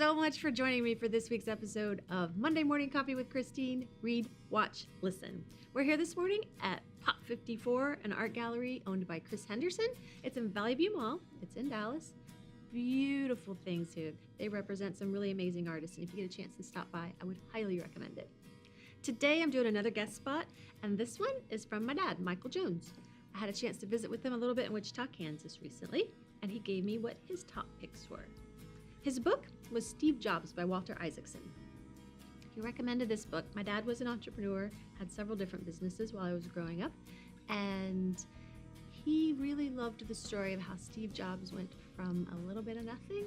so much for joining me for this week's episode of Monday Morning Coffee with Christine. Read, watch, listen. We're here this morning at Pop 54, an art gallery owned by Chris Henderson. It's in Valley View Mall. It's in Dallas. Beautiful things here. They represent some really amazing artists, and if you get a chance to stop by, I would highly recommend it. Today I'm doing another guest spot, and this one is from my dad, Michael Jones. I had a chance to visit with him a little bit in Wichita, Kansas recently, and he gave me what his top picks were. His book was Steve Jobs by Walter Isaacson. He recommended this book. My dad was an entrepreneur, had several different businesses while I was growing up, and he really loved the story of how Steve Jobs went from a little bit of nothing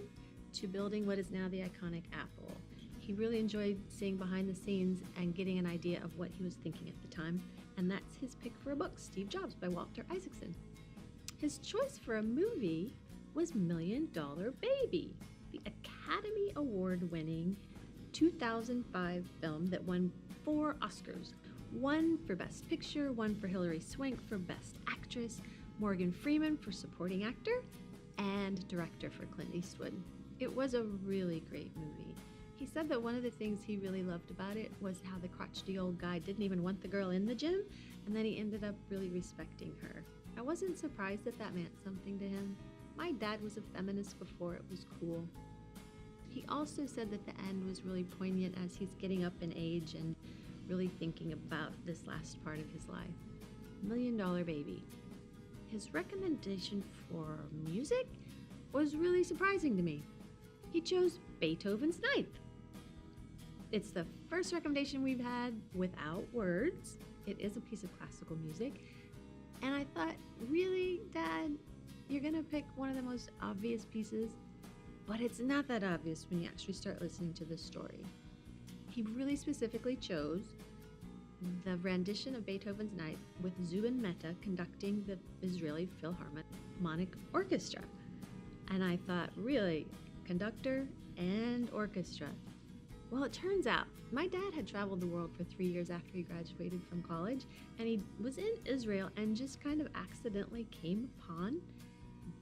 to building what is now the iconic Apple. He really enjoyed seeing behind the scenes and getting an idea of what he was thinking at the time, and that's his pick for a book, Steve Jobs by Walter Isaacson. His choice for a movie was $1 Million Baby, the Academy Award-winning 2005 film that won 4 Oscars. One for Best Picture, one for Hilary Swank for Best Actress, Morgan Freeman for Supporting Actor, and Director for Clint Eastwood. It was a really great movie. He said that one of the things he really loved about it was how the crotchety old guy didn't even want the girl in the gym, and then he ended up really respecting her. I wasn't surprised that that meant something to him. My dad was a feminist before it was cool. He also said that the end was really poignant as he's getting up in age and really thinking about this last part of his life. $1 Million Baby. His recommendation for music was really surprising to me. He chose Beethoven's Ninth. It's the first recommendation we've had without words. It is a piece of classical music. And I thought, really, Dad, you're gonna pick one of the most obvious pieces? But it's not that obvious when you actually start listening to the story. He really specifically chose the rendition of Beethoven's Ninth with Zubin Mehta conducting the Israeli Philharmonic Orchestra. And I thought, really, conductor and orchestra? Well, it turns out my dad had traveled the world for 3 years after he graduated from college, and he was in Israel and just kind of accidentally came upon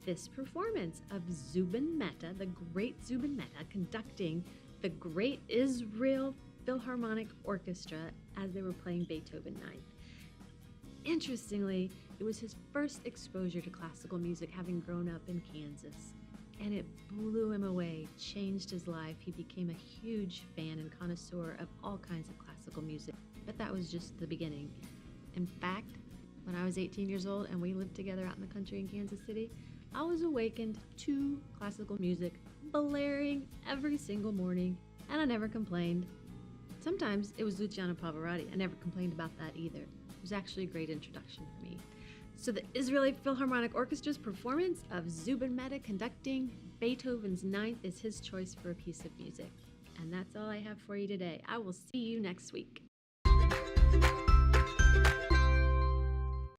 this performance of Zubin Mehta, the great Zubin Mehta, conducting the Great Israel Philharmonic Orchestra as they were playing Beethoven Ninth. Interestingly, it was his first exposure to classical music, having grown up in Kansas, and it blew him away, changed his life. He became a huge fan and connoisseur of all kinds of classical music, but that was just the beginning. In fact, when I was 18 years old and we lived together out in the country in Kansas City, I was awakened to classical music blaring every single morning, and I never complained. Sometimes it was Luciano Pavarotti. I never complained about that either. It was actually a great introduction for me. So the Israeli Philharmonic Orchestra's performance of Zubin Mehta conducting Beethoven's Ninth is his choice for a piece of music. And that's all I have for you today. I will see you next week.